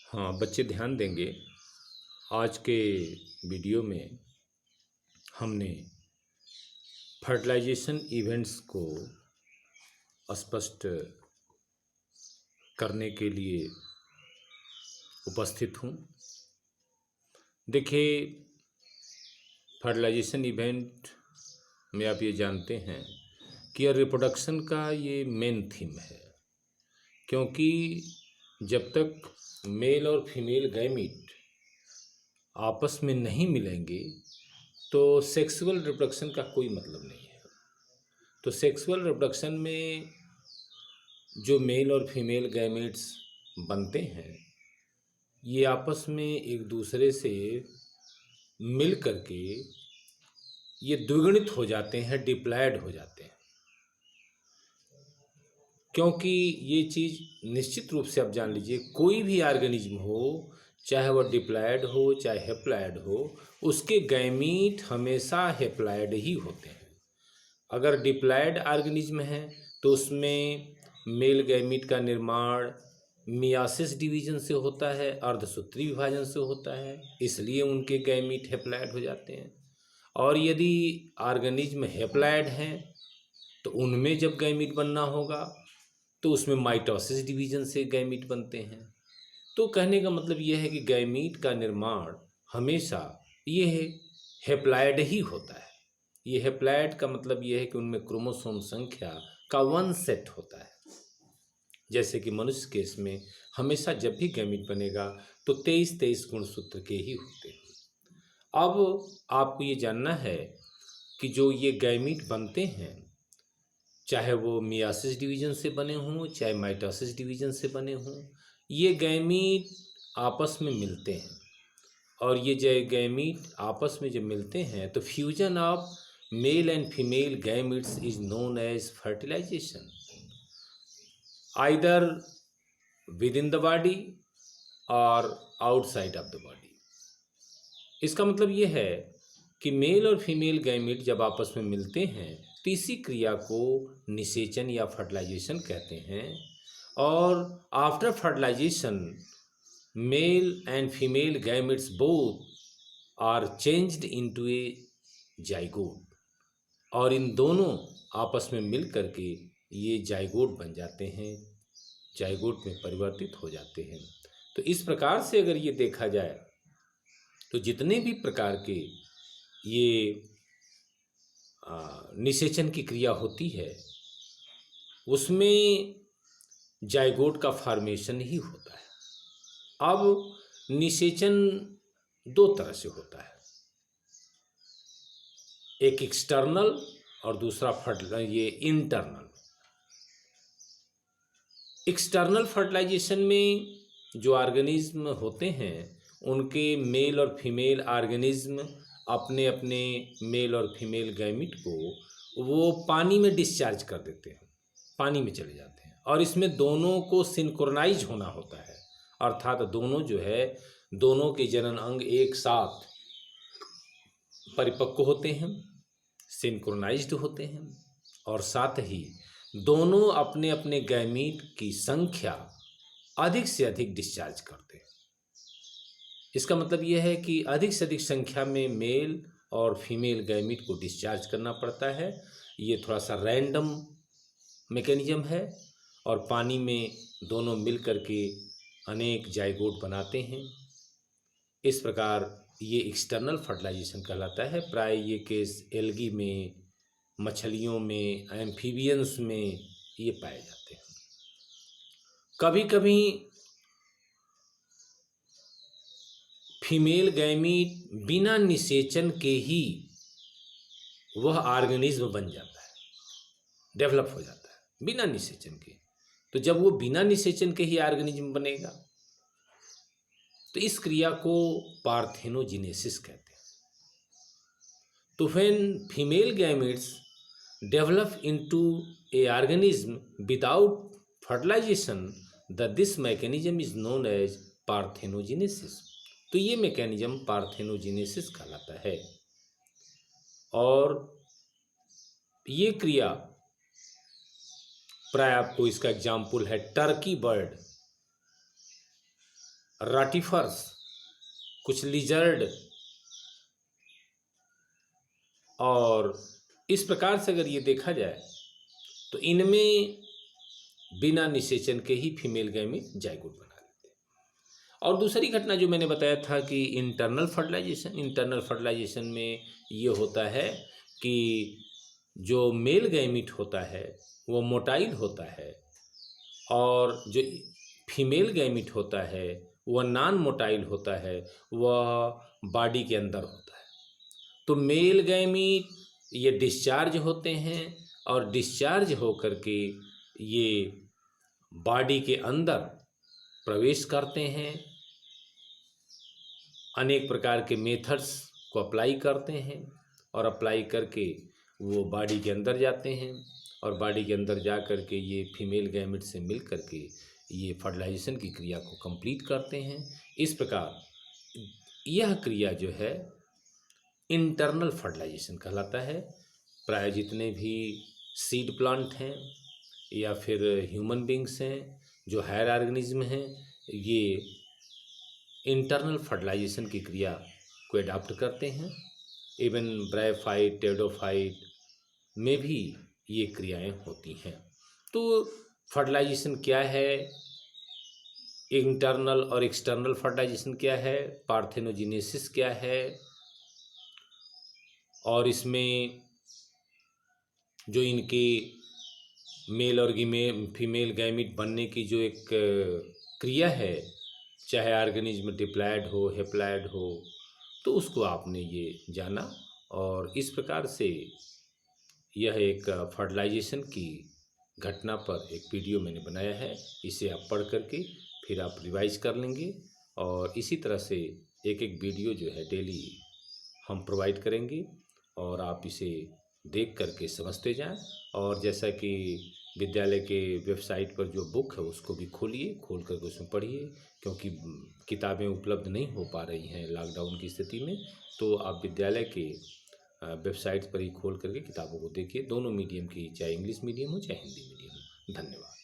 हाँ, बच्चे ध्यान देंगे। आज के वीडियो में हमने फर्टिलाइजेशन इवेंट्स को स्पष्ट करने के लिए उपस्थित हूँ। देखिए, फर्टिलाइजेशन इवेंट में आप ये जानते हैं कि रिप्रोडक्शन का ये मेन थीम है, क्योंकि जब तक मेल और फीमेल गैमीट आपस में नहीं मिलेंगे तो सेक्सुअल रिप्रोडक्शन का कोई मतलब नहीं है। तो सेक्सुअल रिप्रोडक्शन में जो मेल और फीमेल गैमेट्स बनते हैं, ये आपस में एक दूसरे से मिल करके ये द्विगुणित हो जाते हैं, डिप्लॉयड हो जाते हैं। क्योंकि ये चीज़ निश्चित रूप से आप जान लीजिए, कोई भी ऑर्गेनिज्म हो, चाहे वह डिप्लॉयड हो चाहे हैप्लॉयड हो, उसके गैमीट हमेशा हैप्लॉयड ही होते हैं। अगर डिप्लॉयड ऑर्गेनिज्म है तो उसमें मेल गैमीट का निर्माण मियासिस डिवीजन से होता है, अर्धसूत्री विभाजन से होता है, इसलिए उनके गैमीट हैप्लॉयड हो जाते हैं। और यदि ऑर्गेनिज्म हैप्लॉयड हैं तो उनमें जब गैमीट बनना होगा तो उसमें माइटोसिस डिवीजन से गैमीट बनते हैं। तो कहने का मतलब यह है कि गैमीट का निर्माण हमेशा ये हैप्लॉयड ही होता है। ये हैप्लॉयड का मतलब ये है कि उनमें क्रोमोसोम संख्या का 1 सेट होता है। जैसे कि मनुष्य केस में हमेशा जब भी गैमीट बनेगा तो 23-23 गुणसूत्र के ही होते हैं। अब आपको ये जानना है कि जो ये गैमीट बनते हैं, चाहे वो मियासिस डिवीजन से बने हों चाहे माइटोसिस डिवीजन से बने हों, ये गैमीट आपस में मिलते हैं। और ये जो गैमीट आपस में जब मिलते हैं तो fusion of male and female gametes is known as fertilisation, either within the body और आउटसाइड ऑफ द बॉडी। इसका मतलब ये है कि मेल और फीमेल गैमीट जब आपस में मिलते हैं तो इसी क्रिया को निषेचन या फर्टिलाइजेशन कहते हैं। और after fertilisation male and female gametes both are changed into a zygote, और इन दोनों आपस में मिल करके ये जाइगोट बन जाते हैं, जाइगोट में परिवर्तित हो जाते हैं। तो इस प्रकार से अगर ये देखा जाए तो जितने भी प्रकार के ये निषेचन की क्रिया होती है उसमें जाइगोट का फॉर्मेशन ही होता है। अब निषेचन दो तरह से होता है, एक एक्सटर्नल और दूसरा ये इंटरनल। एक्सटर्नल फर्टिलाइजेशन में जो ऑर्गेनिज्म होते हैं उनके मेल और फीमेल ऑर्गेनिज्म अपने अपने मेल और फीमेल गैमिट को वो पानी में डिस्चार्ज कर देते हैं, पानी में चले जाते हैं। और इसमें दोनों को सिंक्रोनाइज होना होता है, अर्थात दोनों जो है, दोनों के जनन अंग एक साथ परिपक्व होते हैं, सिंक्रोनाइज्ड होते हैं, और साथ ही दोनों अपने अपने गैमीट की संख्या अधिक से अधिक डिस्चार्ज करते हैं। इसका मतलब यह है कि अधिक से अधिक संख्या में मेल और फीमेल गैमीट को डिस्चार्ज करना पड़ता है। ये थोड़ा सा रैंडम मैकेनिज्म है, और पानी में दोनों मिल करके अनेक जाइगोट बनाते हैं। इस प्रकार ये एक्सटर्नल फर्टिलाइजेशन कहलाता है। प्राय ये केस एल्गी में, मछलियों में, एम्फीबियंस में ये पाए जाते हैं। कभी कभी फीमेल गैमीट बिना निषेचन के ही वह ऑर्गेनिज्म बन जाता है, डेवलप हो जाता है बिना निषेचन के। तो जब वो बिना निषेचन के ही ऑर्गेनिज्म बनेगा तो इस क्रिया को पार्थेनोजेनेसिस कहते हैं। तो when female gametes develop into a organism without fertilization, this mechanism is known as parthenogenesis। तो ये मैकेनिज्म पार्थेनोजेनेसिस कहलाता है। और ये क्रिया प्राय आपको इसका एग्जाम्पल है टर्की बर्ड। राटिफर्स, कुछ लिजर्ड, और इस प्रकार से अगर ये देखा जाए तो इनमें बिना निषेचन के ही फीमेल गैमीट जाइगोट बना लेते हैं। और दूसरी घटना जो मैंने बताया था कि इंटरनल फर्टिलाइजेशन में ये होता है कि जो मेल गैमीट होता है वो मोटाइल होता है और जो फीमेल गैमीट होता है वह नॉन मोटाइल होता है, वह बॉडी के अंदर होता है। तो मेल गैमीट ये डिस्चार्ज होते हैं और डिस्चार्ज होकर के ये बॉडी के अंदर प्रवेश करते हैं, अनेक प्रकार के मेथड्स को अप्लाई करते हैं और अप्लाई करके वो बॉडी के अंदर जाते हैं और बॉडी के अंदर जा कर के ये फीमेल गैमेट से मिल कर के ये फर्टिलाइजेशन की क्रिया को कंप्लीट करते हैं। इस प्रकार यह क्रिया जो है इंटरनल फर्टिलाइजेशन कहलाता है। प्राय जितने भी सीड प्लांट हैं या फिर ह्यूमन बींग्स हैं, जो हायर ऑर्गेनिज्म हैं, ये इंटरनल फर्टिलाइजेशन की क्रिया को एडाप्ट करते हैं। इवन ब्रायोफाइट, टेरिडोफाइट में भी ये क्रियाएं होती हैं। तो फर्टिलाइजेशन क्या है, इंटरनल और एक्सटर्नल फर्टिलाइजेशन क्या है, पार्थेनोजेनेसिस क्या है, और इसमें जो इनके मेल और फीमेल गैमीट बनने की जो एक क्रिया है, चाहे ऑर्गेनिज्म डिप्लॉयड हो, हेप्लॉयड हो, तो उसको आपने ये जाना। और इस प्रकार से यह एक फर्टिलाइजेशन की घटना पर एक वीडियो मैंने बनाया है। इसे आप पढ़ करके फिर आप रिवाइज कर लेंगे और इसी तरह से एक एक वीडियो जो है डेली हम प्रोवाइड करेंगे और आप इसे देख करके समझते जाएं। और जैसा कि विद्यालय के वेबसाइट पर जो बुक है उसको भी खोलिए, खोल करके उसमें पढ़िए, क्योंकि किताबें उपलब्ध नहीं हो पा रही हैं लॉकडाउन की स्थिति में। तो आप विद्यालय के वेबसाइट पर ही खोल करके किताबों को देखिए, दोनों मीडियम की, चाहे इंग्लिश मीडियम हो चाहे हिंदी मीडियम हो। धन्यवाद।